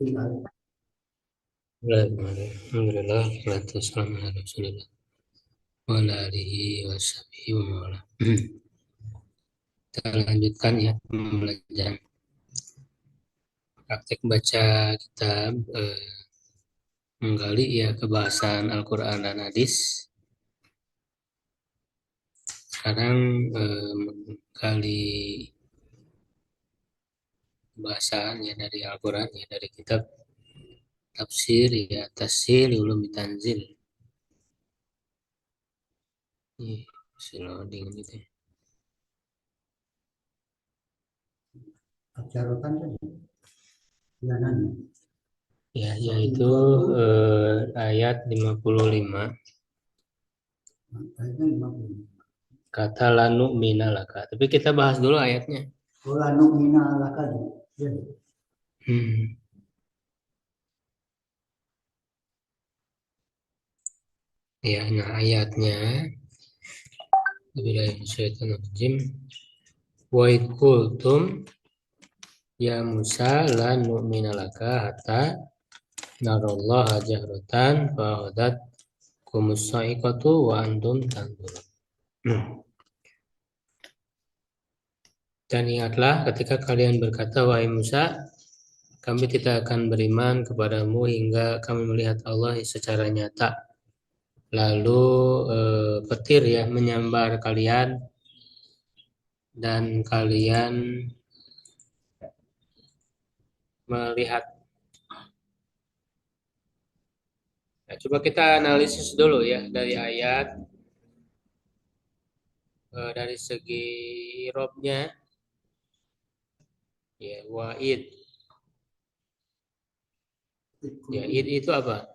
Alhamdulillah, salatu wassalamu ala Rasulillah wa ala alihi wa sahbihi wa mawala. Kita lanjutkan ya pembelajaran praktek baca kitab menggali ya kebahasan Al-Quran dan Hadis. Sekarang menggali kebahasan ya dari Al-Quran ya dari kitab tafsir ya Tafsir Ulum Tanzil. Ini loading gitu ya. Ya, yaitu ayat 55. Kata lanu minalaka. Tapi kita bahas dulu ayatnya. Lanu minalaka. Ya, nah ayatnya Bismillahirrahmanirrahim. Wa id qultum ya Musa lan nu'mina laka hatta narallaha jahratan fa hadat kumusaiqatu wa antum tanzurun. Dan ingatlah ketika kalian berkata, wahai Musa, kami tidak akan beriman kepadamu hingga kami melihat Allah secara nyata. Lalu petir ya menyambar kalian dan kalian melihat. Nah, coba kita analisis dulu ya dari ayat dari segi irobnya ya wa'id. Ya id itu apa?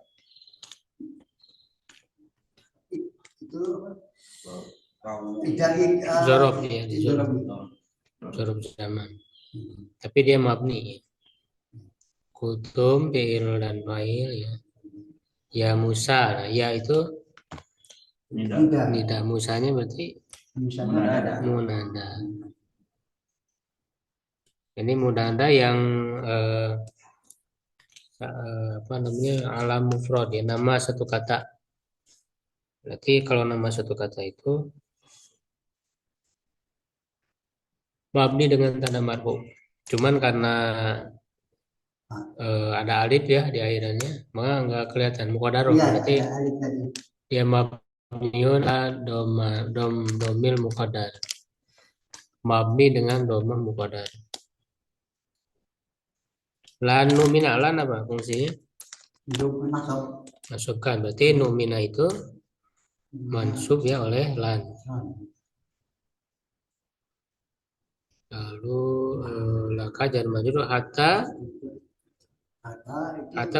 Zorob ya, zorob zaman. Tapi dia mabni. Kutum fi'il dan fa'il ya. Ya Musa, nah, ya itu nida. Musanya berarti munada. Ini munada yang apa namanya alam mufrad ya, nama satu kata. Berarti kalau nama satu kata itu mabni dengan tanda marfu. Cuman karena ada alif ya di akhirannya, maka nggak kelihatan muqaddarah. Berarti dia mabniun domil muqaddar. Mabni dengan domah muqaddar. Lan numina lan apa fungsinya? Masukkan. Berarti numina itu mansub ya oleh lan. Lalu laka jar majrur hatta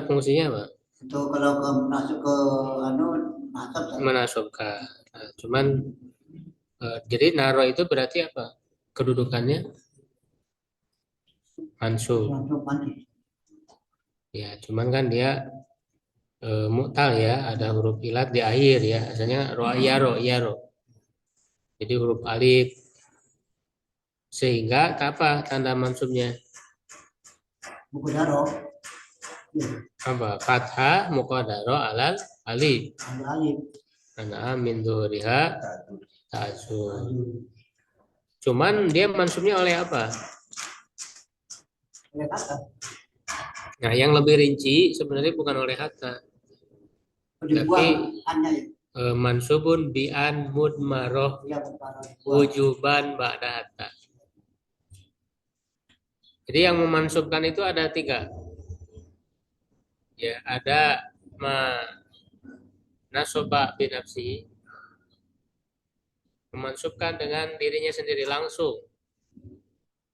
fungsinya apa? Itu kalau masuk ke Menasubkan. Nah, cuman jadi naro itu berarti apa? Kedudukannya mansub. Ya, cuman kan dia mu'tal ya, ada huruf ilat di akhir ya. Asalnya ro. Jadi huruf alif sehingga apa tanda mansubnya? Muqaddaro. Apa? Fathah muqaddaro alal alif. Ana min dzuriha ta'zur. Cuman dia mansubnya oleh apa? Nah, yang lebih rinci sebenarnya bukan oleh hatta. Tapi mansubun bi'an mudmaroh wujuban ba'da hatta. Jadi yang memansubkan itu ada 3. Ya, ada nasoba binafsi, memansubkan dengan dirinya sendiri langsung.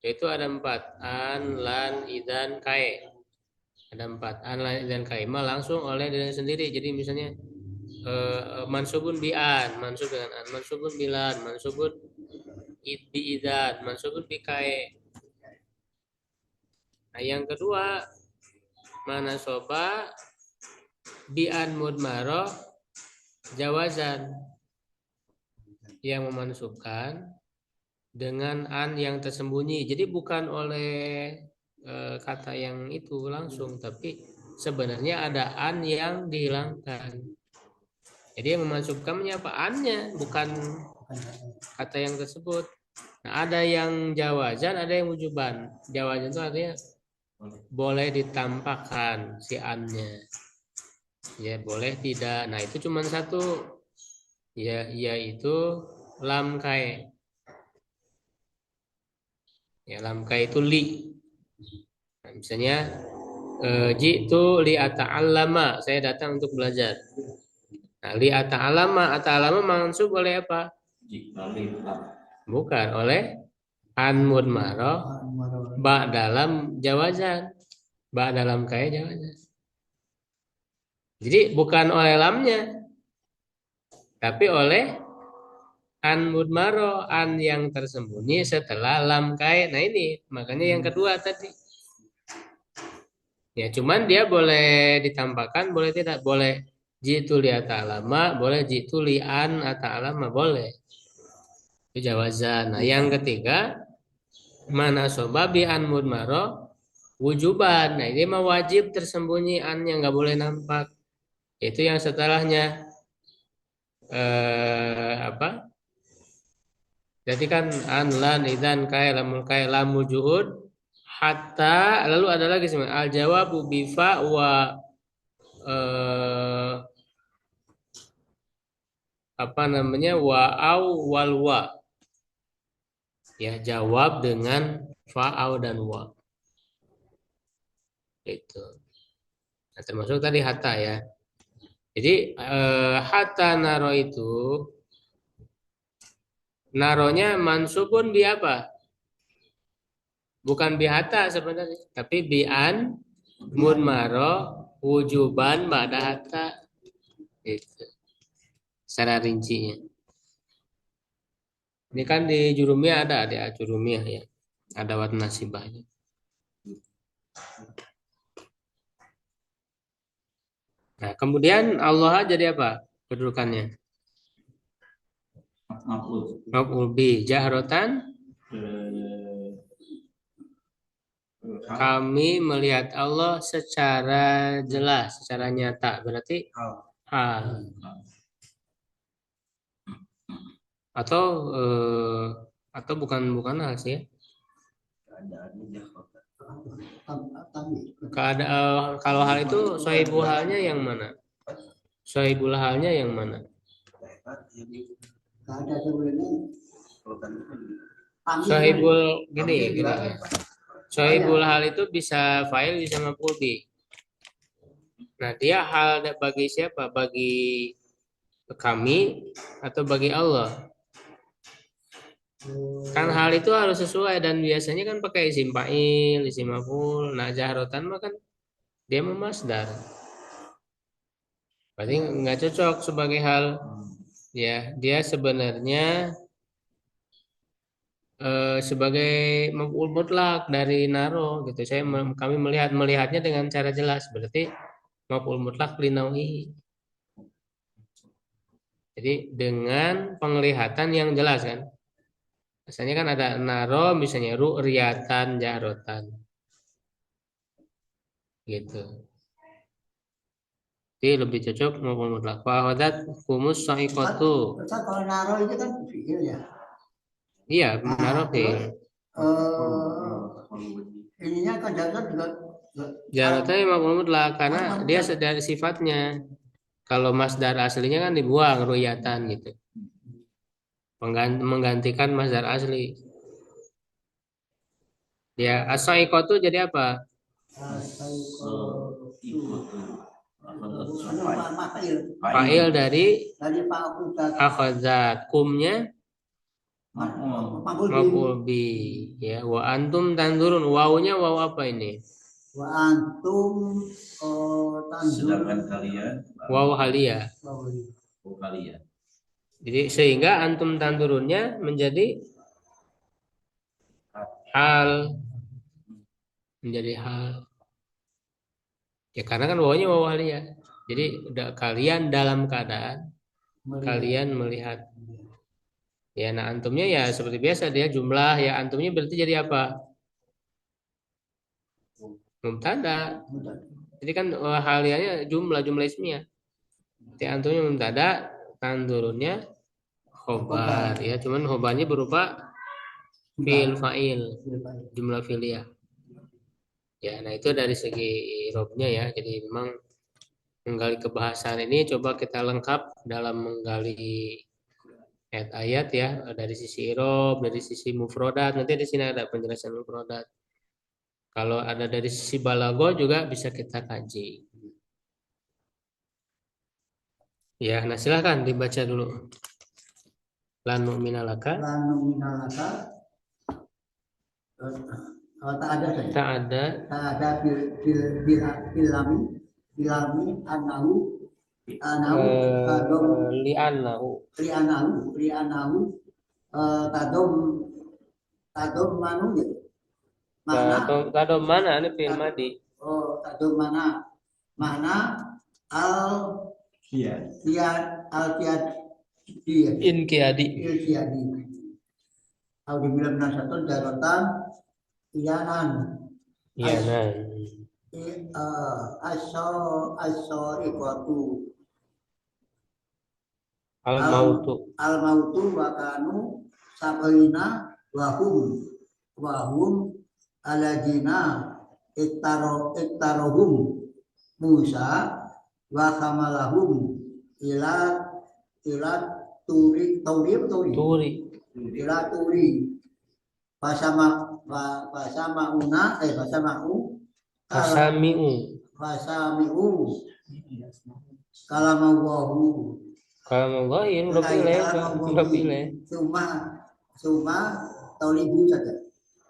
Yaitu ada 4, an, lan, idan, kae. Ada 4, an, lan, idan, kae. Langsung oleh dirinya sendiri. Jadi misalnya mansubun bi'an, mansub dengan an, mansubun bilan, mansubun bi'idan, mansubun bikae. Nah, yang kedua manasoba bi'an mudmaroh jawazan, yang memansubkan dengan an yang tersembunyi. Jadi bukan oleh kata yang itu langsung, tapi sebenarnya ada an yang dihilangkan. Jadi yang memasukkannya apa? An-nya, bukan kata yang tersebut. Nah, ada yang jawazan, ada yang wujuban. Jawazan itu artinya boleh ditampakkan si an-nya. Ya, boleh tidak. Nah, itu cuma satu. Ya, yaitu lam kai. Ya, lam kai itu li. Nah, misalnya jitu li ata'allama, saya datang untuk belajar. Nah, li ata'allama mansub oleh apa? Bukan, oleh an mudmaro ba dalam jawazan. Ba dalam kai jawazan. Jadi bukan oleh lamnya, tapi oleh an mudmaro, an yang tersembunyi setelah lam kai. Nah ini, makanya yang kedua tadi. Ya, cuman dia boleh ditampakkan, boleh tidak, boleh jitu li ata'allama, boleh jitu li an ata'allama, boleh. Itu jawazan. Nah, yang ketiga, mana sobabi an mudmaro wujuban. Nah, ini mah wajib tersembunyi an yang nggak boleh nampak. Itu yang setelahnya apa? Jadi kan an lan idan kai lamul juhud hatta, lalu ada lagi sebenarnya al jawabu bifa wa apa namanya wa au wal wa. Ya, jawab dengan fa au dan wa. Itu. Nah, termasuk tadi hatta ya. Jadi hatta naro itu naronya mansubun bi apa? Bukan bi hatta sebenarnya, tapi bi an mudmaro wujuban ba'da hatta. Itu. Secara rincinya. Ini kan di jurumiyah ada jurumiyah ya. Ada wat nasibahnya. Nah, kemudian Allah jadi apa kedudukannya? Maf'ul bi jahrotan. Kami melihat Allah secara jelas, secara nyata. Berarti hal. Atau bukan hal sih ya. Kalau hal itu sohibul halnya yang mana? Sohibul halnya yang mana? Sohibul gini. Sohibul hal itu bisa fa'il bisa maf'ul bi. Nah, dia hal bagi siapa? Bagi kami atau bagi Allah? Kan hal itu harus sesuai dan biasanya kan pakai isim fa'il, isim maf'ul. Nah, jahrotan mah kan dia memasdar. Berarti nggak cocok sebagai hal. Ya, dia sebenarnya sebagai maf'ul mutlak dari naro gitu. Kami melihatnya dengan cara jelas. Berarti maf'ul mutlak linawi. Jadi dengan penglihatan yang jelas kan. Misalnya kan ada naro, misalnya ru'riyatan jahrotan. Gitu. Jadi lebih cocok maf'ul mutlak. Wa hadat humus sa'iqatu. Kalau naro itu kan fi'il ya. Iya, naro fi'il. Ininya kan jahrotan juga Jahrotan maf'ul mutlak karena dia dari sifatnya. Kalau masdar aslinya kan dibuang ru'yatan gitu. Menggantikan masdar asli. Ya, as-sa'iqatu jadi apa? Fa'il dari akhadzat. Kumnya maf'ul bi. Ya, wa antum tanzurun. Wawunya waw apa ini? Wa antum sedangkan kalian Waw halia. Jadi sehingga antum tanzurunnya menjadi hal. Ya karena kan wawunya waw halia. Jadi udah kalian dalam keadaan kalian melihat. Ya, nah antumnya ya seperti biasa dia jumlah ya antumnya berarti jadi apa? mubtada. Jadi kan halianya jumlah ismiyah. Antumnya mubtada, tandurunnya khobar ya, cuman khobarnya berupa fi'il fa'il, jumlah fi'liyah. Ya, nah itu dari segi robnya ya. Jadi memang menggali kebahasaan ini coba kita lengkap dalam menggali ayat-ayat ya, dari sisi irob, dari sisi mufrodat. Nanti di sini ada penjelasan mufrodat. Kalau ada dari sisi balago juga bisa kita kaji. Ya, nah silahkan dibaca dulu. Lanu minalaka. Lanu minalaka. Tak ada saya. Tak ada. Tak ada bilami anahu tadom li'anahu tadom manu ya. Mana? Tadom mana ini fi'il madi. Oh, tadom mana al Inqiyadi. Au dibilang nasatun daratan iyanan. Aso iqatu al mautu wa kanu sabaina wahum aladina iktarohum Musa wa kamalahum ila turi fasami'u Kalau ini udah pilih. Cuma tolibu saja.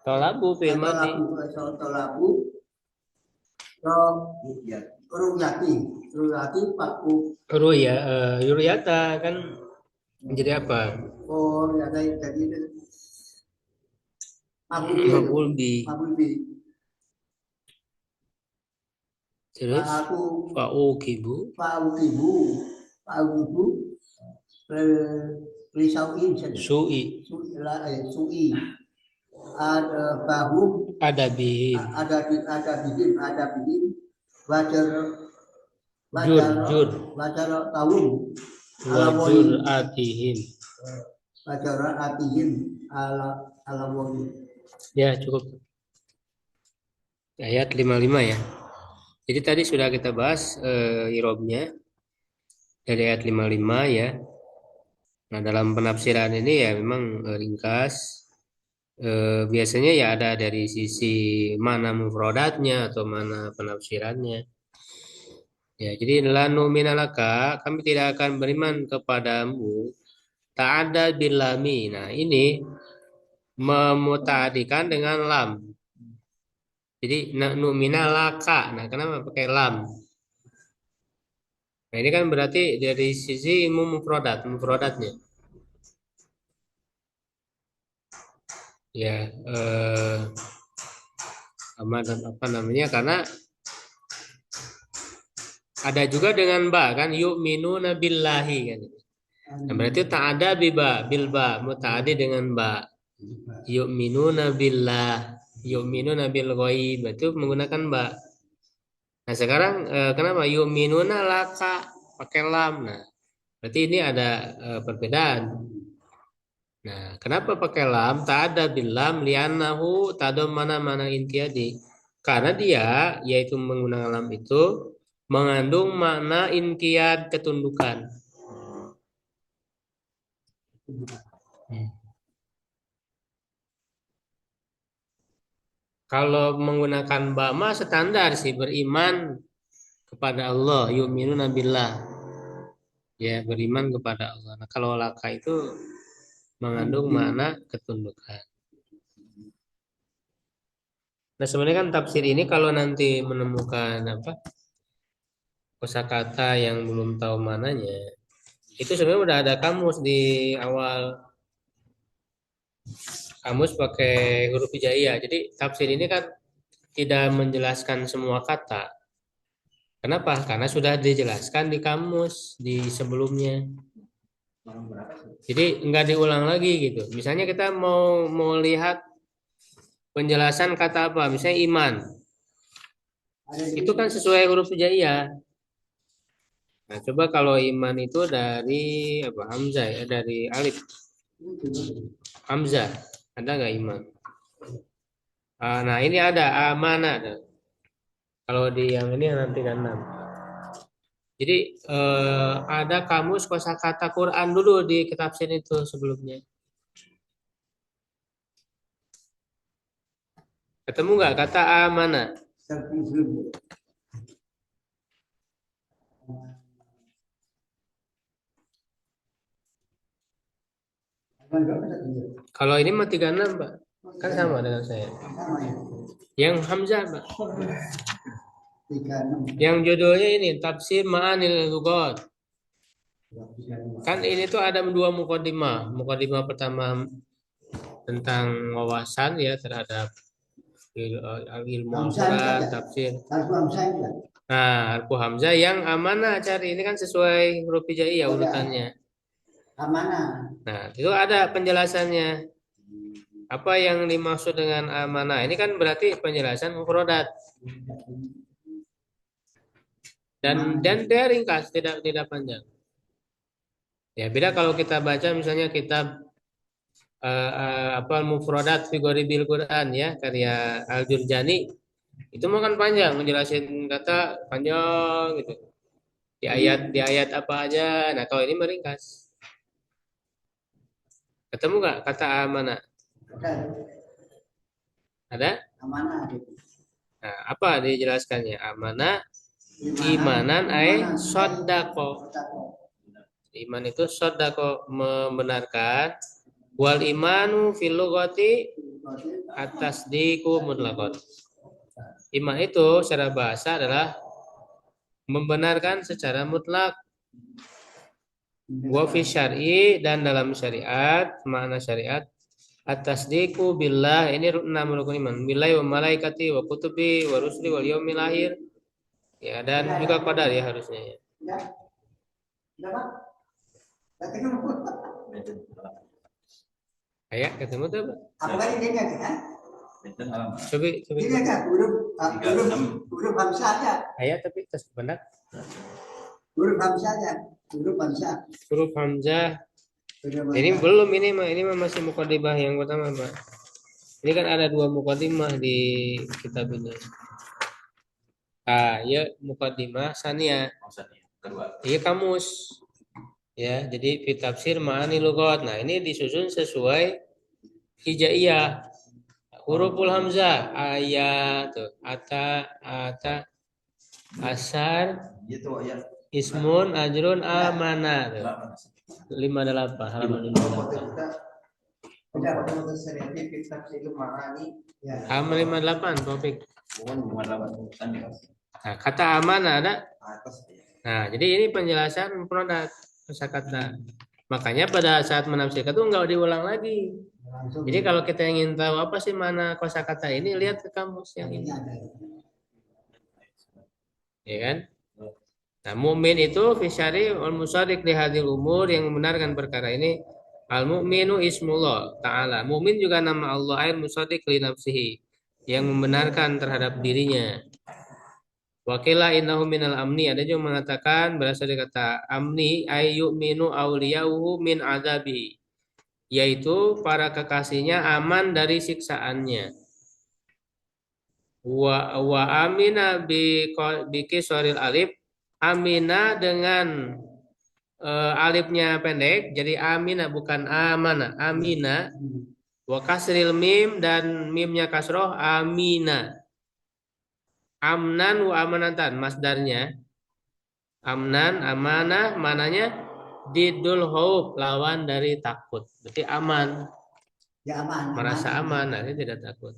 Tolabu fi'il madi. Tolabu Ruyati paku. Yuriyata kan menjadi apa? Oh, ya jadi Maf'ul bi. Terus fa'uqibu su'i ada bihim wajar atihim ala wali. Ya, cukup. Ayat 55 ya. Jadi tadi sudah kita bahas irobnya dari ayat 55 ya. Nah, dalam penafsiran ini ya memang ringkas. Biasanya ya ada dari sisi mana mufradatnya atau mana penafsirannya. Ya, jadi lanu minalaka, kami tidak akan beriman kepadamu. Ta'ada bilami. Nah, ini memutadikan dengan lam. Jadi nu'mina laka. Nah, kenapa pakai lam? Nah, ini kan berarti dari sisi mufradatnya. Ya, apa namanya? Karena ada juga dengan ba kan yu'minuna billahi kan. Nah, berarti ta'ada bilba muta'adi dengan ba. Yu'minuna billah, yu'minuna bil ghaib, itu menggunakan ba. Nah, sekarang kenapa yu'minuna laka pakai lam? Nah, berarti ini ada perbedaan. Nah, kenapa pakai lam? Ta'ada bil lam li'annahu mana inqiyadi. Karena dia yaitu menggunakan lam itu mengandung makna inqiyad, ketundukan. Kalau menggunakan bama standar sih beriman kepada Allah, yu'minuna billah. Ya, beriman kepada Allah. Nah, kalau laka itu mengandung makna ketundukan. Nah, sebenarnya kan tafsir ini kalau nanti menemukan kosakata yang belum tahu mananya, itu sebenarnya udah ada kamus di awal. Kamus pakai huruf hijaiyah. Jadi tafsir ini kan tidak menjelaskan semua kata. Kenapa? Karena sudah dijelaskan di kamus di sebelumnya. Jadi nggak diulang lagi gitu. Misalnya kita mau lihat penjelasan kata apa, misalnya iman. Itu kan sesuai huruf hijaiyah. Nah, coba kalau iman itu dari apa? Hamzah ya, dari alif. Hamzah. Ada nggak iman? Nah, ini ada amanah. Kalau di yang ini nanti kan 6. Jadi ada kamus kosakata Quran dulu di kitab sin itu sebelumnya. Ketemu nggak kata amanah? Kalau ini mah 36, Pak. Kan sama dengan saya. Yang Hamzah, Pak. Yang judulnya ini Tafsir Ma'anil Lughat. Kan ini tuh ada dua mukadimah. Mukadimah pertama tentang wawasan ya terhadap ilmu Al-Quran, tafsir. Nah, Alfu Hamzah yang amanah cari ini kan sesuai huruf hijaiyah urutannya. Amanah. Nah, itu ada penjelasannya. Apa yang dimaksud dengan amanah? Ini kan berarti penjelasan mufradat. Dan dia ringkas, tidak panjang. Ya, beda kalau kita baca misalnya kitab apa mufradat fi ghoribil Quran ya, karya Al-Jurjani. Itu mah kan panjang menjelasin kata panjang gitu. Di ayat apa aja. Nah, kalau ini meringkas. Ketemu nggak kata amanah? Ada? Amanah. Nah, apa dijelaskannya? Amanah imanan sodako. Iman itu sodako membenarkan. Wal imanu fil lughati atas diku mutlaqat. Iman itu secara bahasa adalah membenarkan secara mutlak. Wa fi syar'i dan dalam syariat, makna syariat atas diku billah ini 6 rukun iman. Billahi wa malaikati wa kutubi wa rusuli wal yaumil akhir. Ya, dan juga qadar ya harusnya ya. Ayat ketemu tuh, Pak. Apa kali dia kan? Coba. Ini kan huruf Hamzah aja. Ayat tapi terus benar. Huruf Hamzah aja. Huruf Hamzah. Huruf Hamzah. Ini belum ini mah masih mukadimah yang pertama, Pak. Ini kan ada 2 mukadimah di kitab ini. Ya mukadimah saniyah. Kedua. Iya kamus. Ya, jadi fi tafsir ma'ani lughat. Nah, ini disusun sesuai hijaiyah. Huruful hamzah ayat tuh ata asar ismun ajrun amanah tuh. 58 halaman 58. Halaman 58 topik. Nah, kata amanah ada. Nah, jadi ini penjelasan produk kosakata. Makanya pada saat menafsirkan itu enggak diulang lagi. Jadi kalau kita ingin tahu apa sih mana kosakata ini, lihat ke kamus yang ini. Ya kan? Nah, mukmin itu fisyari wal musaddiq li hadhil umur yang membenarkan perkara ini. Al mukminu ismullah taala. Mukmin juga nama Allah air musaddiq li nafsihi yang membenarkan terhadap dirinya. Wakila innahu minal amni, ada juga mengatakan berasal dari kata amni ay yu'minu awliyauhu min adzabi, yaitu para kekasihnya aman dari siksaannya. Wa amina bi kisaril alif, amina dengan alifnya pendek jadi amina bukan amana, amina. Wa kasril mim dan mimnya kasroh amina. Amnan wa amanatan masdarnya amnan amanah mananya didul khauf lawan dari takut. Berarti aman. Ya aman. Merasa aman, nanti tidak takut.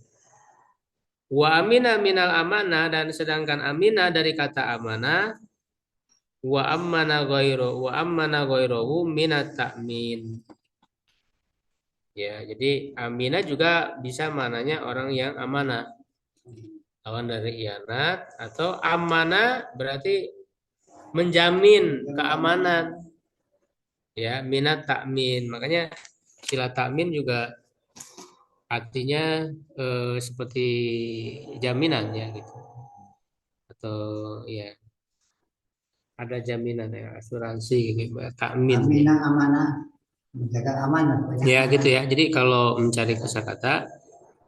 Wa amina minal amanah dan sedangkan amina dari kata amanah wa ammana ghairuhu minat ta'min. Ya, jadi amina juga bisa mananya orang yang amanah. Lawan dari khianat atau amanah berarti menjamin keamanan. Ya, minat takmin. Makanya sila takmin juga artinya seperti jaminan ya gitu. atau ya ada jaminan ya asuransi gitu, takmin. Aminah amanah, menjaga amanah. Ya gitu ya. Jadi kalau mencari kosakata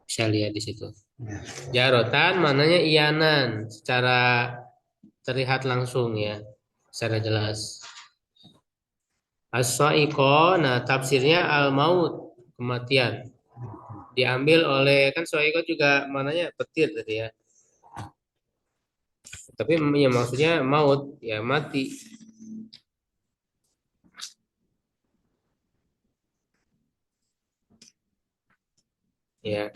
bisa lihat di situ. Ya. Jarotan mananya iyanan secara terlihat langsung ya, secara jelas. As-sa'iqo, nah tafsirnya al-maut, kematian. Diambil oleh kan sa'iqo juga mananya petir tadi ya. Tapi ya maksudnya maut, ya mati. Ya.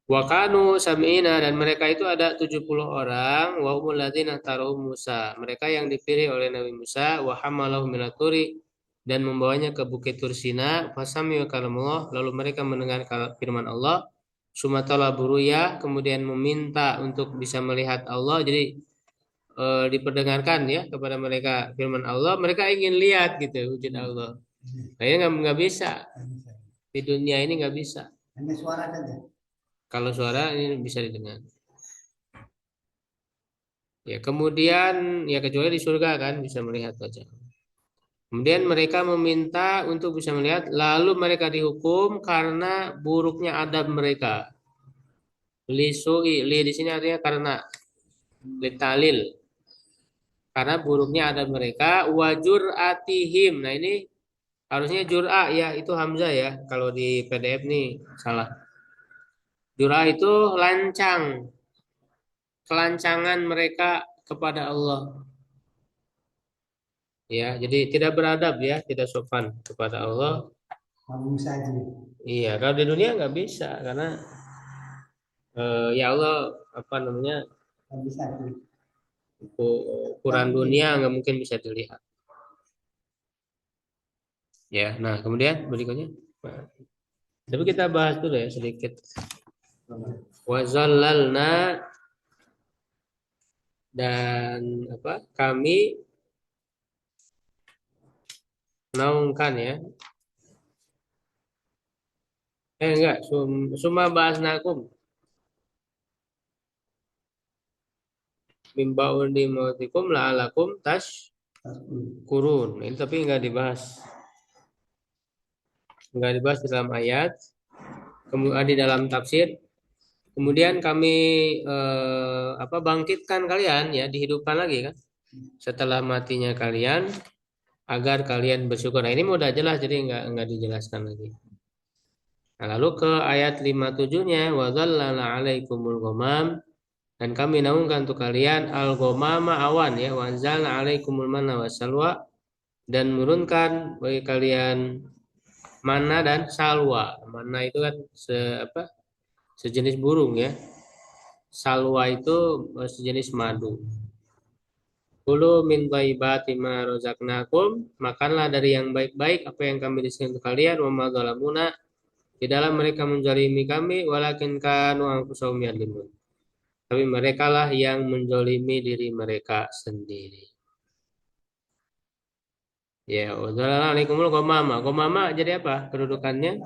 Wakanu sam'ina dan mereka itu ada 70 orang wa humul ladzina taruhu Musa. Mereka yang dipilih oleh Nabi Musa wa hamalahu minat turi dan membawanya ke Bukit Tursina fasami kalamullah lalu mereka mendengar firman Allah sumatala buruya kemudian meminta untuk bisa melihat Allah jadi diperdengarkan ya kepada mereka firman Allah mereka ingin lihat gitu wujud Allah. Nah ini nggak bisa di dunia ini nggak bisa. Hanya suara saja. Kalau suara ini bisa didengar. Ya, kemudian ya kecuali di surga kan bisa melihat wajah. Kemudian mereka meminta untuk bisa melihat, lalu mereka dihukum karena buruknya adab mereka. Li di sini artinya karena litalil. Karena buruknya adab mereka wajur atihim. Nah ini harusnya jur'a ya itu hamzah ya. Kalau di PDF nih salah. Jur'a itu lancang, kelancangan mereka kepada Allah. Ya, jadi tidak beradab ya, tidak sopan kepada Allah. Kamu saja. Iya, kalau di dunia nggak bisa karena ya Allah apa namanya Kamu saja. ukuran dunia nggak mungkin bisa dilihat. Ya, nah kemudian berikutnya. Tapi kita bahas dulu ya sedikit. Wazallalna dan apa? Kami naungkan ya. Enggak, summa ba'asnakum mim ba'di mautikum la'alakum kurun. Ini tapi enggak dibahas. Enggak dibahas di dalam ayat. Kemudian di dalam tafsir. Kemudian kami bangkitkan kalian ya, dihidupkan lagi kan. Setelah matinya kalian agar kalian bersyukur. Nah, ini udah jelas jadi enggak dijelaskan lagi. Nah, lalu ke ayat 57-nya wa dzallala 'alaikumul ghamam dan kami naungkan untuk kalian al-ghamama awan ya wa anzalna 'alaikumul manna wassalwa dan menurunkan bagi kalian manna dan salwa. Manna itu kan sejenis burung ya. Salwa itu sejenis madu. Kulu min thayyibati ma razaqnakum, makanlah dari yang baik-baik apa yang kami rizkikan untuk kalian wa ma zalamuna di dalam mereka menzalimi kami walakin kanu anfusahum yadlimun. Tapi mereka lah yang menzalimi diri mereka sendiri. Ya, wassalamualaikumul ghamama. Ghamama jadi apa kedudukannya?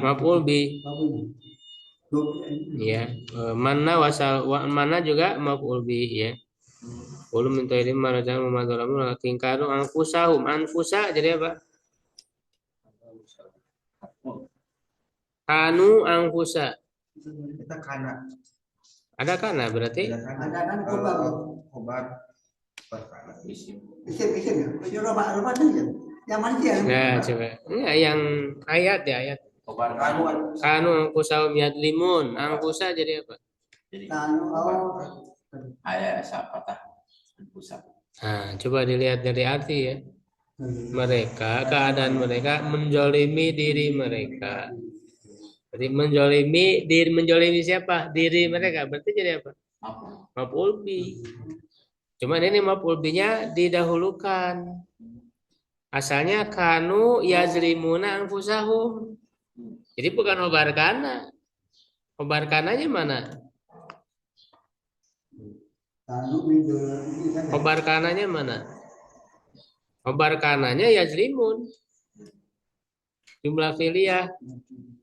Maf'ul bi. Ya, mana juga maf'ul bi ya. Ulu minta ilim marajang memadolamu lakin kanu anfusahum anfusa jadi apa? Kanu anfusa. Kita kana. Ada kana berarti? Ada kan Obat. Isim. Isim ya. Rumah aja. Yang mana dia? Nah, coba. Enggak yang ayat ya ayat. Obat Kanu anfusahum yadlimun. Anfusa jadi apa? Kanu ayat sapatah pusat. Nah, coba dilihat dari arti ya. Mereka, keadaan mereka menjolimi diri mereka. Jadi menjolimi siapa? Diri mereka. Berarti jadi apa? Maf'ul bi. Cuman ini maf'ul bi-nya didahulukan. Asalnya kanu yazlimuna anfusahum. Jadi bukan khobar kana. Khobar kananya mana? Khobar kananya mana? Khobar kananya yazlimun. Jumlah fi'liyah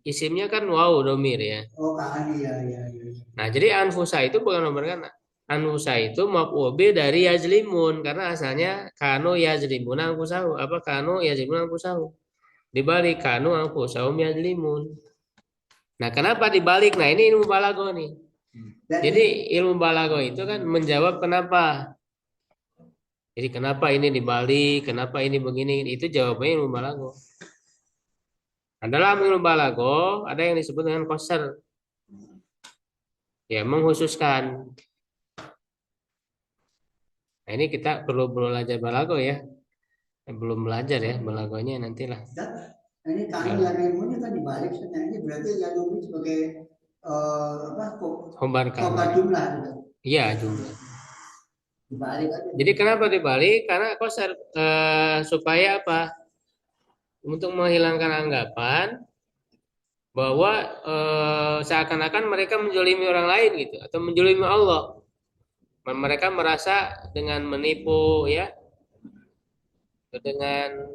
isimnya kan waw domir ya. Oh, kan iya iya iya. Nah, jadi anfusa itu bukan nomor kan. Anfusa itu maf'ul bi dari yazlimun karena asalnya kanu yazlimun anfusahu. Apa kanu yazlimun anfusahu? Dibalik kanu anfusahum yazlimun. Nah, kenapa dibalik? Nah, ini ilmu balago nih. Dan Jadi ilmu balago itu kan menjawab kenapa. Jadi kenapa ini dibalik, kenapa ini begini, itu jawabannya ilmu balago. Nah, dalam ilmu balago ada yang disebut dengan qasar. Ya, menghususkan. Nah, ini kita perlu belajar balago ya. Belum belajar ya balagonya nantilah. dan ini kami yang ilmunya kan dibalik sebenarnya ini berarti yang ilmu sebagai apa Khobar khobar kana. jumlah gitu. Iya, jumlah. Dibalik aja. Jadi kenapa dibalik? Karena qasar supaya apa? Untuk menghilangkan anggapan bahwa seakan-akan mereka menjolimi orang lain gitu atau menjolimi Allah. Mereka merasa dengan menipu ya, dengan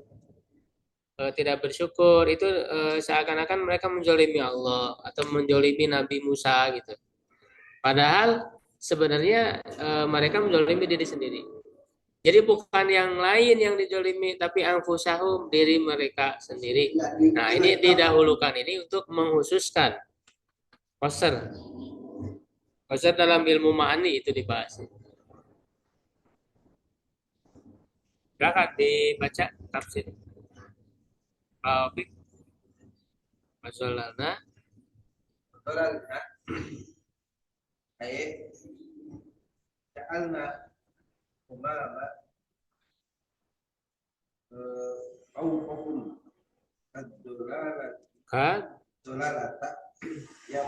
tidak bersyukur itu seakan-akan mereka menjolimi Allah atau menjolimi Nabi Musa gitu. Padahal sebenarnya mereka menjolimi diri sendiri. Jadi bukan yang lain yang dijolimi, tapi anfusahum, diri mereka sendiri. Nah, ini didahulukan ini untuk menghususkan qasar. Qasar dalam ilmu ma'ani itu dibahas. Silakan dibaca tafsir. Baik. Masalahnya Tolakna ay ja'alna umama fawqahum ad-dulalat kan dulalata yang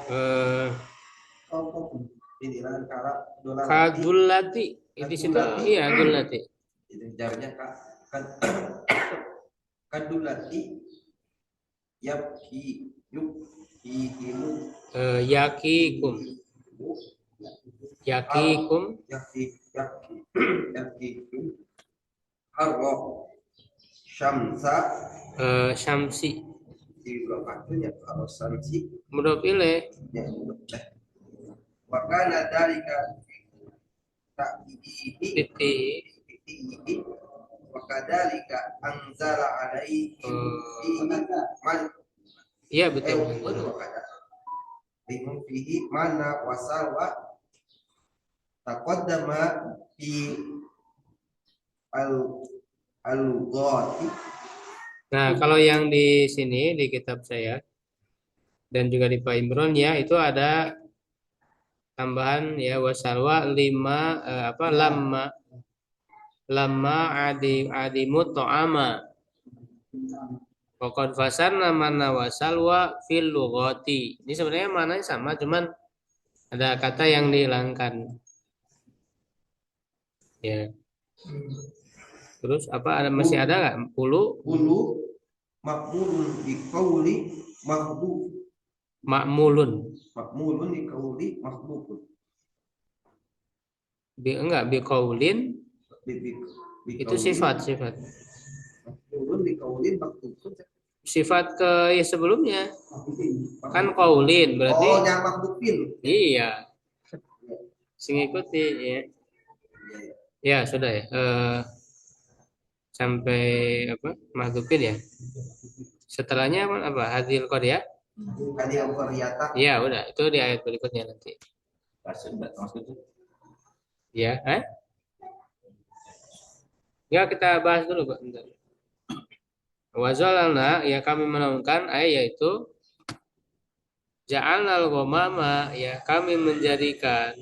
fawqahum ini lan karab dulalati kadulati di situ iya dulati. itu jarnya kadulati yabki yubhihimu Yakikum yakikum yakikum harro syamsa syamsi di lokasinya harro syamsi mudhof ilaih ya wakana dalika ta'bihi titik wakadalika anzala alaihi man iya betul. Bingung fihi mana wasalwa taqaddama fi al-ghati. Nah, kalau yang di sini di kitab saya dan juga di Pak Imron ya itu ada tambahan ya wasalwa 5 lama adimut to'ama pokok fasar nama wasalwa fil lughati. Ini sebenarnya mananya sama cuman ada kata yang dihilangkan ya. Terus apa ada masih ada nggak pulu Makmulun di kauli makmulun makmulun di kauli makmulun enggak biqaulin itu sifat makmulun di kauli makmulun sifat ke ya sebelumnya kan qaulin berarti yang makmulin iya sing ikuti ya ya sudah ya sampai apa mahdhufin ya setelahnya apa hadil qaryah ya udah itu di ayat berikutnya nanti ya ya kita bahas dulu Pak bentar. Wazalalna ya kami menaungkan yaitu ja'alnal ghamama ya kami menjadikan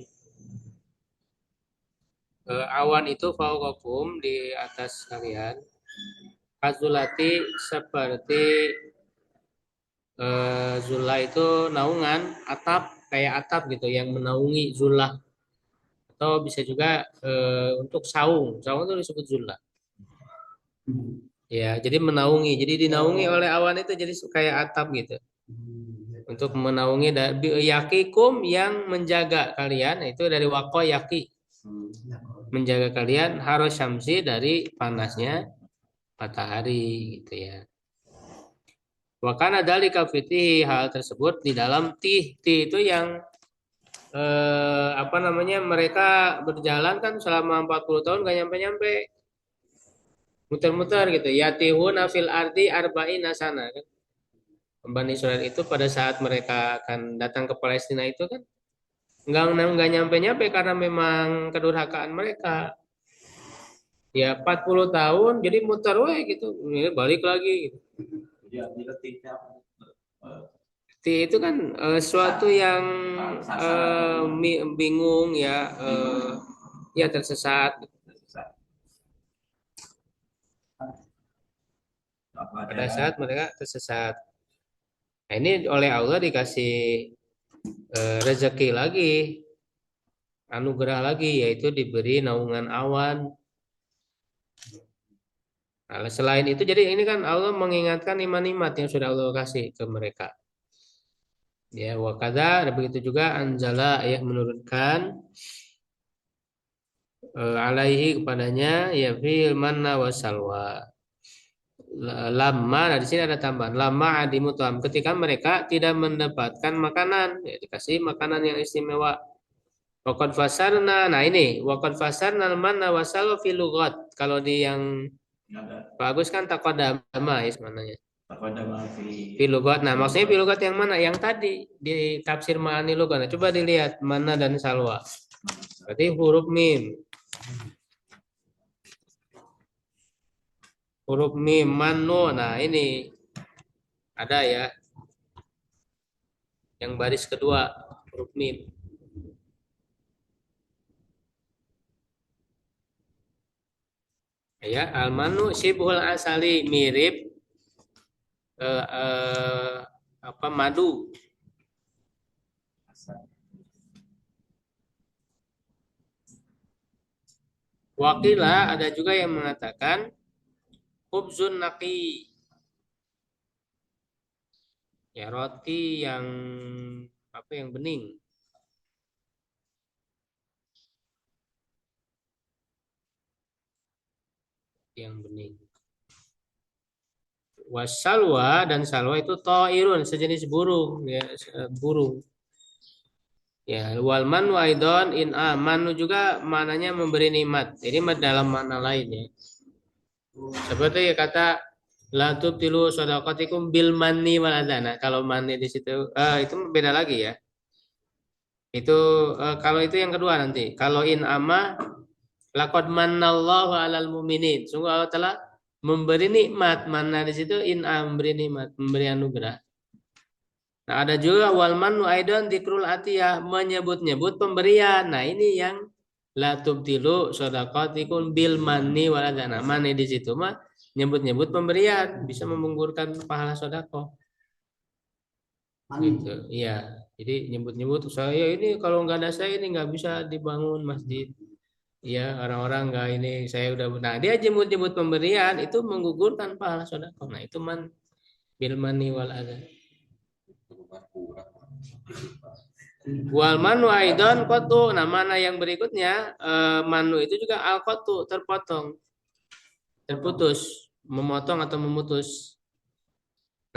awan itu fauqakum di atas kalian kazulati seperti zulah itu naungan atap kayak atap gitu yang menaungi zulah atau bisa juga untuk saung itu disebut zulah ya jadi menaungi jadi dinaungi oleh awan itu jadi kayak atap gitu untuk menaungi yakikum yang menjaga kalian itu dari waqo yaki menjaga kalian harus syamsi dari panasnya matahari gitu ya. Wa kana dzalika fi hal tersebut di dalam tih. Tih itu yang apa namanya, mereka berjalan kan selama 40 tahun gak nyampe-nyampe, muter-muter gitu. Yatihuna fil ardi arba'ina sana kan. Bani Israil itu pada saat mereka akan datang ke Palestina itu kan nggak nyampe-nyampe karena memang kedurhakaan mereka. Ya 40 tahun jadi muter we gitu. Ini balik lagi gitu. Ya, diletihnya Itu kan suatu yang bingung ya, ya tersesat. Pada saat mereka tersesat. Nah, ini oleh Allah dikasih rezeki lagi, anugerah lagi, yaitu diberi naungan awan. Nah, selain itu, jadi ini kan Allah mengingatkan iman-iman yang sudah Allah kasih ke mereka. Ya, wakada, begitu juga anjala ya menurunkan alaihi kepadanya ya fil manna wasalwa. Lama, nah di sini ada tambahan lama adimutam, ketika mereka tidak mendapatkan makanan, ya, dikasih makanan yang istimewa. Wakad fasarna, nah ini wakad fasarna manna wasalwa fil lughat. Kalau di yang bagus kan takodama is mananya. Fil lughat. Nah, maksudnya fil lughat yang mana? Yang tadi di tafsir ma'ani lughat. Nah, coba dilihat mana dan salwa. Berarti huruf mim. Huruf mim manu. Nah, ini ada ya. Yang baris kedua huruf mim. Ya, almanu sibhul asali, mirip apa madu. Wakilah ada juga yang mengatakan khubzun naqi. Ya, roti yang apa, yang bening. Yang bening. Wasalwa, dan salwa itu ta'irun, sejenis burung ya, burung. Ya, wal manu aidon in manu juga maknanya memberi nikmat. Ini dalam makna lain ya. Seperti kata la tubtilu shadaqatikum bil manni wal adana. Kalau manni di situ itu beda lagi ya. Itu kalau itu yang kedua nanti. Kalau in laqad mannallahu 'alal mu'minin. Sungguh Allah telah memberi nikmat. Mana di situ memberi nikmat, memberi anugerah. Nah, ada juga wal manu aidan dzikrul atiyah, menyebut-nyebut pemberian. Nah, ini yang la tubtilu shadaqatikum bil manni wal adana. Manni di situ mah nyebut-nyebut pemberian, bisa menggugurkan pahala sedekah. Gitu. Iya. Jadi nyebut-nyebut saya ini kalau nggak ada saya ini nggak bisa dibangun masjid. Iya, orang-orang nggak ini, saya udah, nah dia jemput-jemput pemberian itu menggugurkan pahala sedekah. Nah, itu bil mani wal adha. Wal manu aidon kotu. Nah, mana yang berikutnya manu itu juga al kotu, terpotong, terputus, memotong atau memutus.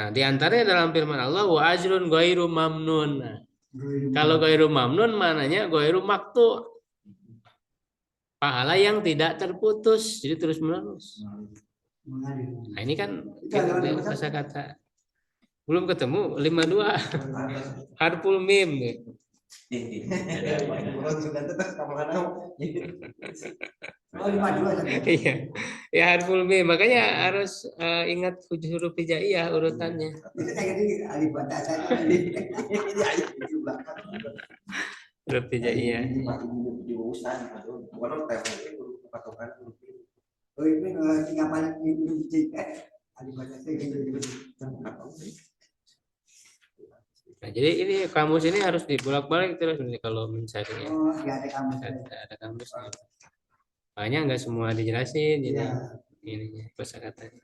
Nah, diantaranya dalam firman Allah wa ajrun ghairu mamnun. Nah, kalau ghairu mamnun mananya ghairu maktu, pahala yang tidak terputus, jadi terus menerus. Nah, ini kan kata kata belum ketemu 52 harful mim. Iya, ya harful mim, makanya harus ingat huruf hijaiyah urutannya. Huruf hijaiyah. Nah, jadi ini kamus ini harus dibolak-balik terus nih kalau mencarinya. Oh, ada kamus. Ada kamusnya. Makanya nggak semua dijelasin, jadi ini kosakatanya.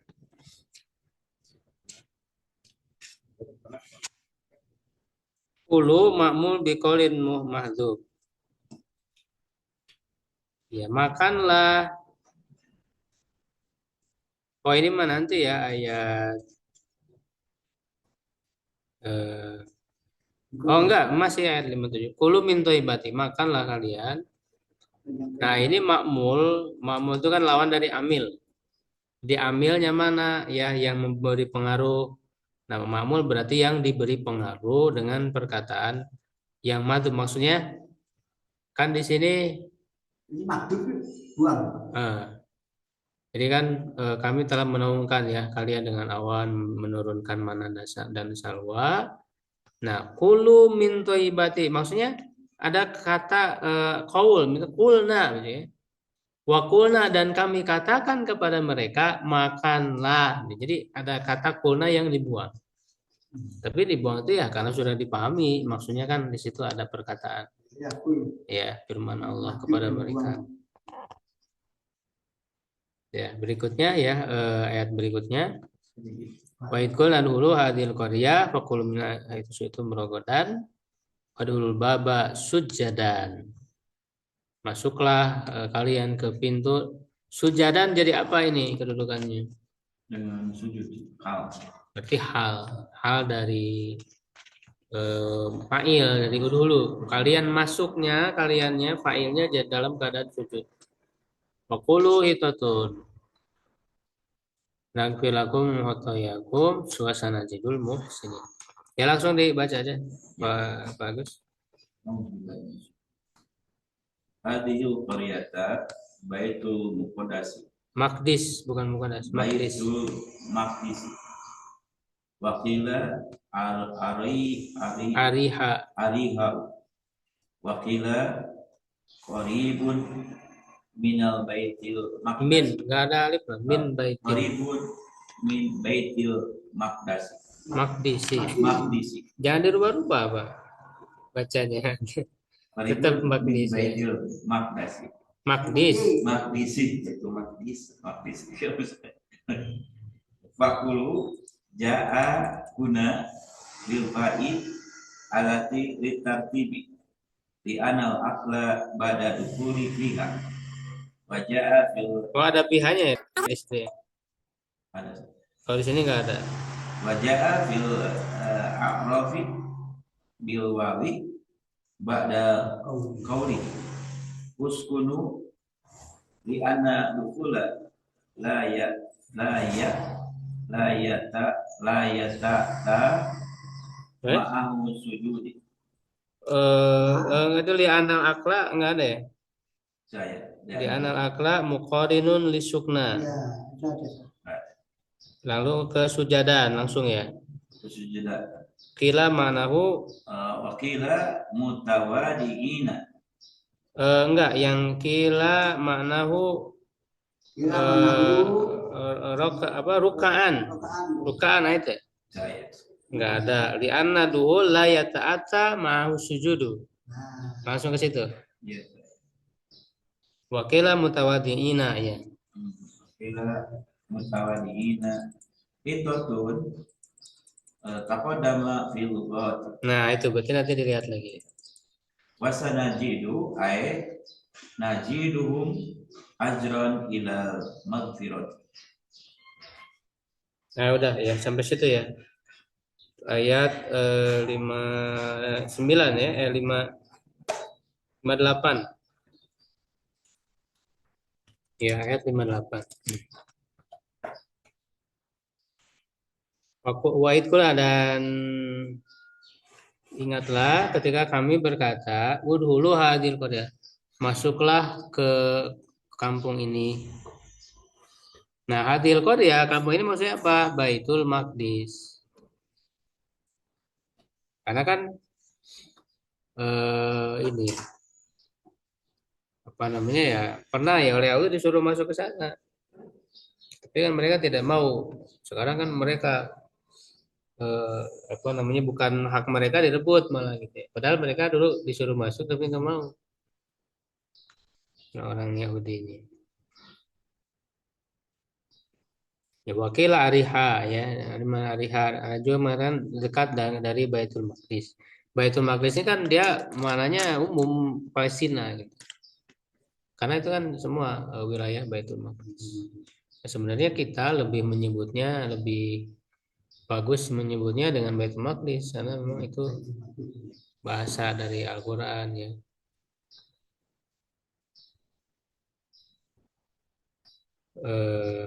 Ulu makmul biqaulin mahdzub. Ya, makanlah. Oh, ini mah nanti ya ayat Eh, oh enggak, masih ayat 57. Kulu min thayyibati, makanlah kalian. Nah, ini makmul, makmul itu kan lawan dari amil. Di amilnya mana? Ya, yang memberi pengaruh. Nah, makmul berarti yang diberi pengaruh dengan perkataan yang madu. Maksudnya kan di sini Ini makhluk buang. eh, jadi kan kami telah menaungkan ya kalian dengan awan menurunkan mana dan salwa. Nah, kulu min thayyibati maksudnya ada kata qaul, kulna gitu ya. Wa kulna dan kami katakan kepada mereka makanlah. Jadi ada kata kulna yang dibuang. Tapi dibuang itu ya karena sudah dipahami, maksudnya kan di situ ada perkataan Ya, kul. ya firman Allah Makhluk kepada yang mereka. buang. Ya, berikutnya ya ayat berikutnya. Wa idkul dulu hadil qaryah faqul min itu merogodan wadul baba sujadan. Masuklah kalian ke pintu sujadan jadi apa ini kedudukannya? dengan sujud hal. Berarti hal dari fa'il dari dulu. Kalian masuknya, kaliannya fa'ilnya jadi dalam keadaan sujud. Waqulu hitatun. Nagfir lakum khotoyakum suasana jidul muhsinin. Ya langsung dibaca aja, Pak Agus. Hadhil qaryata baitul muqaddas. Makdis, bukan Muqaddas, Makdis. Baitul maqdis. Wakila Ariha, ariha. Wakila qaribun minal baitil min, maqdis. nggak ada alif lah. Min baitil Qaribun min baitil maqdis. Makdisi. Maqdisi. Jangan dirubah-rubah, Pak. Bacanya. Tetap Qaribun min Makdis. Ya. baitil maqdisi. Makdis. Maqdisi itu maqdis. Fakulu jaa guna bil fa'i alati litartibi di anal akla bada dukuli fiha wa jaa fil Oh ada pihanya ya istri. ada Kalau di sini nggak ada. wa jaa fil a'rafi bil wawi ba'da qauli uskunu li anna dukula la ya la ya la yata ma'ahu sujudi. Itu li anal akla nggak ada ya? Saya Di anal akla muqarinun li sukna. Ya, itu ada. Lalu ke sujadan langsung ya. sujuda Kila manahu wakila mutawadiina. enggak yang kila manahu Kira mengaku rukaan. rokaan. Rukaan itu. Saya Enggak ada. Li anna duhul la yata'ata ma'ahu sujudu. Nah, Langsung ke situ. ya. Wakila mutawadiina ya. Wakila mutawadiina itu tuh taqaddama fil lughat Nah, itu berarti nanti dilihat lagi. wasanajidu ay najiduhum ajran ila maghfirat. Nah, udah ya sampai situ ya. Ayat 59 ya, 58. Ya, ayat 58. Wa'idkul dan ingatlah ketika kami berkata, udhulu hadil qaryah. Masuklah ke kampung ini. Nah, hadil qaryah, kampung ini maksudnya apa? Baitul Maqdis. Karena kan ini apa namanya ya pernah ya oleh Allah disuruh masuk ke sana. Tapi kan mereka tidak mau. Sekarang kan mereka apa namanya bukan hak mereka direbut malah gitu ya. Padahal mereka dulu disuruh masuk tapi nggak mau. Nah, orang Yahudi ini. Ya wakil ariha ya, ariha juga kemarin dekat dari Baitul Maqdis. Baitul Maqdis ini kan dia mananya umum Palestina gitu. Karena itu kan semua wilayah Baitul Maqdis. Nah, sebenarnya kita lebih menyebutnya lebih bagus menyebutnya dengan Baitul Maqdis karena memang itu bahasa dari Al-Qur'an ya. Eh,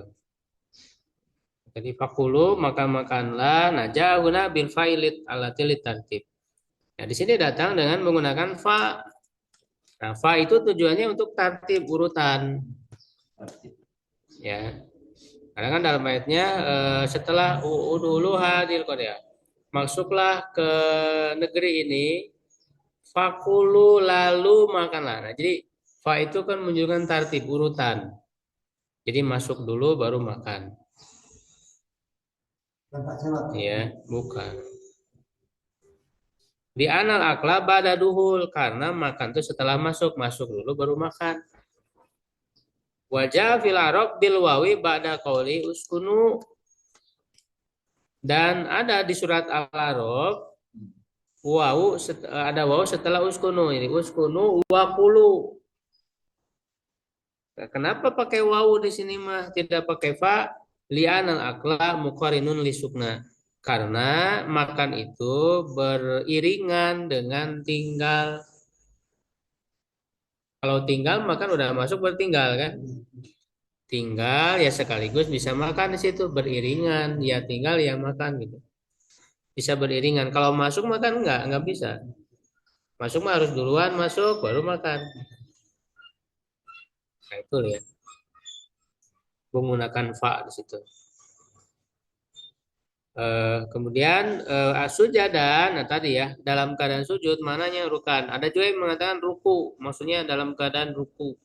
Jadi fakulu maka makanlah najahuna bil fa'ilit alatil tartib. Nah, di sini datang dengan menggunakan fa. Nah, fa itu tujuannya untuk tartib urutan ya. Karena kan dalam ayatnya setelah udhulu hadil qaryah. Masuklah ke negeri ini fakulu lalu makanlah. Nah, jadi fa itu kan menunjukkan tartib urutan. Jadi masuk dulu baru makan. Ya, bukan. Di anal akla bada duhul karena makan itu setelah masuk dulu baru makan. Wajah fil arab bil wawi ba'da qauli uskunu, dan ada di surat Al-Araf ada waw setelah uskunu, ini uskunu wakulu. Nah, kenapa pakai waw di sini mah tidak pakai fa? Li'anal akla muqarinun lisukna. Karena makan itu beriringan dengan tinggal. Kalau tinggal makan udah masuk bertinggal kan? Tinggal ya sekaligus bisa makan di situ beriringan. Ya tinggal ya makan gitu. Bisa beriringan. Kalau masuk makan enggak bisa. Masuk mah harus duluan masuk baru makan. Nah itu ya. Menggunakan fa di situ. Kemudian sujadan, nah tadi ya dalam keadaan sujud mananya rukan. Ada juga yang mengatakan ruku, maksudnya dalam keadaan ruku.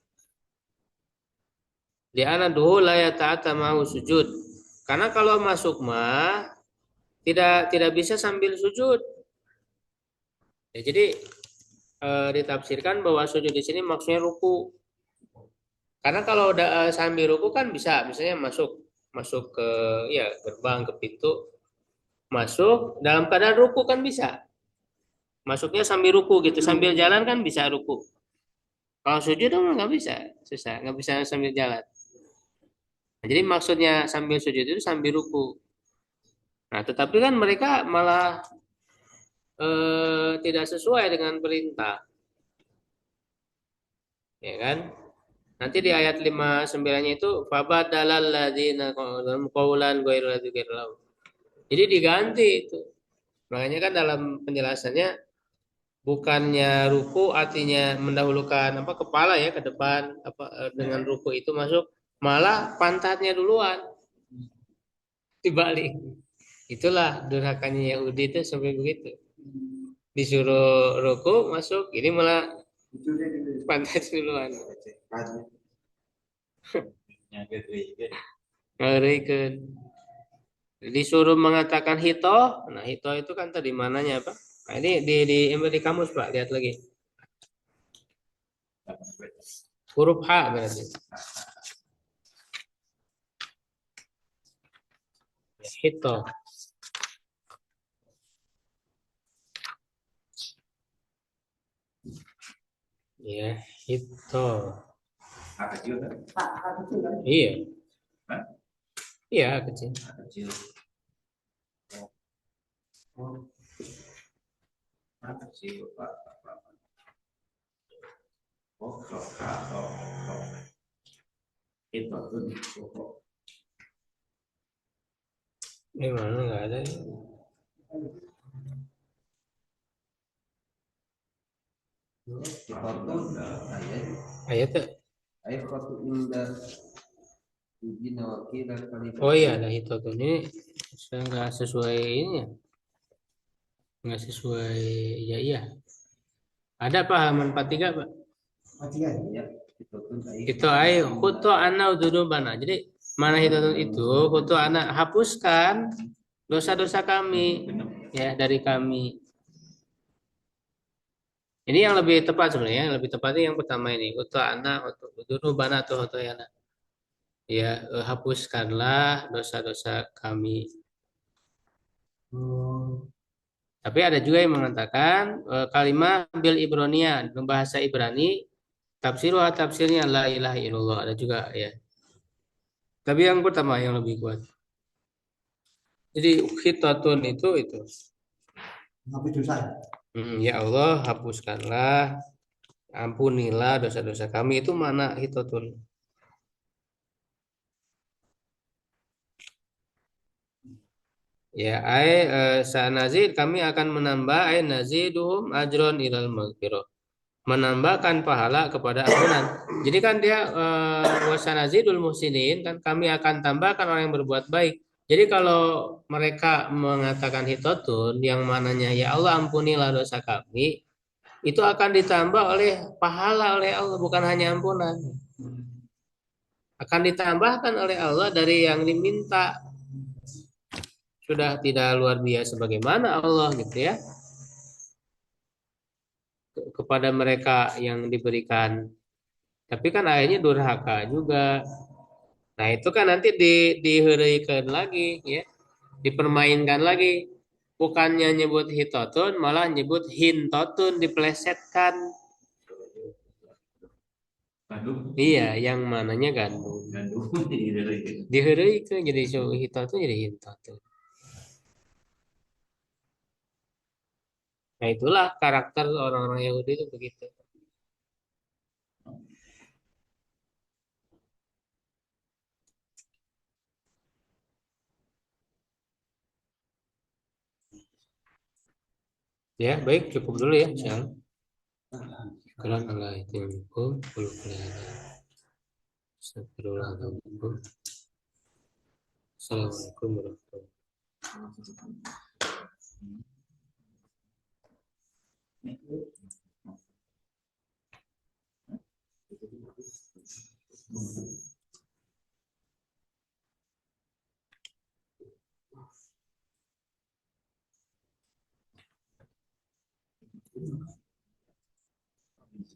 Di anaduhu la yata'ata mau sujud. Karena kalau masuk mah tidak bisa sambil sujud. Ya, jadi ditafsirkan bahwa sujud di sini maksudnya ruku. Karena kalau udah sambil ruku kan bisa, misalnya masuk ke ya gerbang ke pintu. Masuk dalam keadaan ruku kan bisa. Masuknya sambil ruku gitu, sambil jalan kan bisa ruku. Kalau sujud dong nggak bisa, susah, nggak bisa sambil jalan. Nah, jadi maksudnya sambil sujud itu sambil ruku. Nah, tetapi kan mereka malah tidak sesuai dengan perintah, ya kan? Nanti di ayat 59-nya itu fabadalal ladzina qaulan ghairal ladzi qila. Jadi diganti itu. Makanya kan dalam penjelasannya bukannya ruku artinya mendahulukan kepala ya ke depan dengan ruku itu masuk, malah pantatnya duluan dibalik. Itulah durhakanya Yahudi itu sampai begitu. Disuruh ruku masuk, ini malah pantat duluan. Ngerikan. Disuruh mengatakan hito, nah hito itu kan tadi mananya apa? Nah, ini di kamus Pak, lihat lagi. Huruf H berarti. Hito. Ya, hito. Iya. Iya, kecil. Kecil. Kecil Pak. Itu tuh. Ini mana nggak ada? Ayat tuh. Oh iya ada itu tuh, ini nggak sesuai ini ya, nggak sesuai ya iya. Ada Pak halaman 43 Pak. 43. Itu huto ana bana. Jadi mana itu huto ana hapuskan dosa-dosa kami ya dari kami. Ini yang lebih tepat sebenarnya, yang lebih tepatnya yang pertama ini huto ana huto bana atau huto ana. Ya hapuskanlah dosa-dosa kami. Tapi ada juga yang mengatakan kalimat bil Ibronia dalam bahasa Ibrani tafsirnya la ilaha illallah, ada juga ya. Tapi yang pertama yang lebih kuat. Jadi khitatun itu. Hapus dosa. Ya Allah, hapuskanlah, ampunilah dosa-dosa kami, itu mana khitatun. Ya, sanazid, kami akan menambah naziduhum ajron ilal maghfirah. Menambahkan pahala kepada ampunan. Jadi kan dia wasanazidul muhsinin, kan kami akan tambahkan orang yang berbuat baik. Jadi kalau mereka mengatakan hitotun yang mananya ya Allah ampunilah dosa kami, itu akan ditambah oleh pahala oleh Allah, bukan hanya ampunan. Akan ditambahkan oleh Allah dari yang diminta. Sudah tidak luar biasa bagaimana Allah gitu ya kepada mereka yang diberikan. Tapi kan akhirnya durhaka juga. Nah, itu kan nanti diherikan lagi ya, dipermainkan lagi. Bukannya nyebut hitotun, malah nyebut hintotun, dipelesetkan. Gandum. Iya, yang mananya gandum. Gandum. Diherikan jadi hitotun jadi hintotun. Nah, itulah karakter orang-orang Yahudi itu begitu. Ya, baik, cukup dulu ya, Syal. Sekarang Allah itu yang hukum, puluh kelihatan. Astagfirullahaladzim. Assalamualaikum warahmatullahi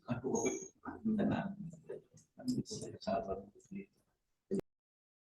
Aduh, tenang. Sabar.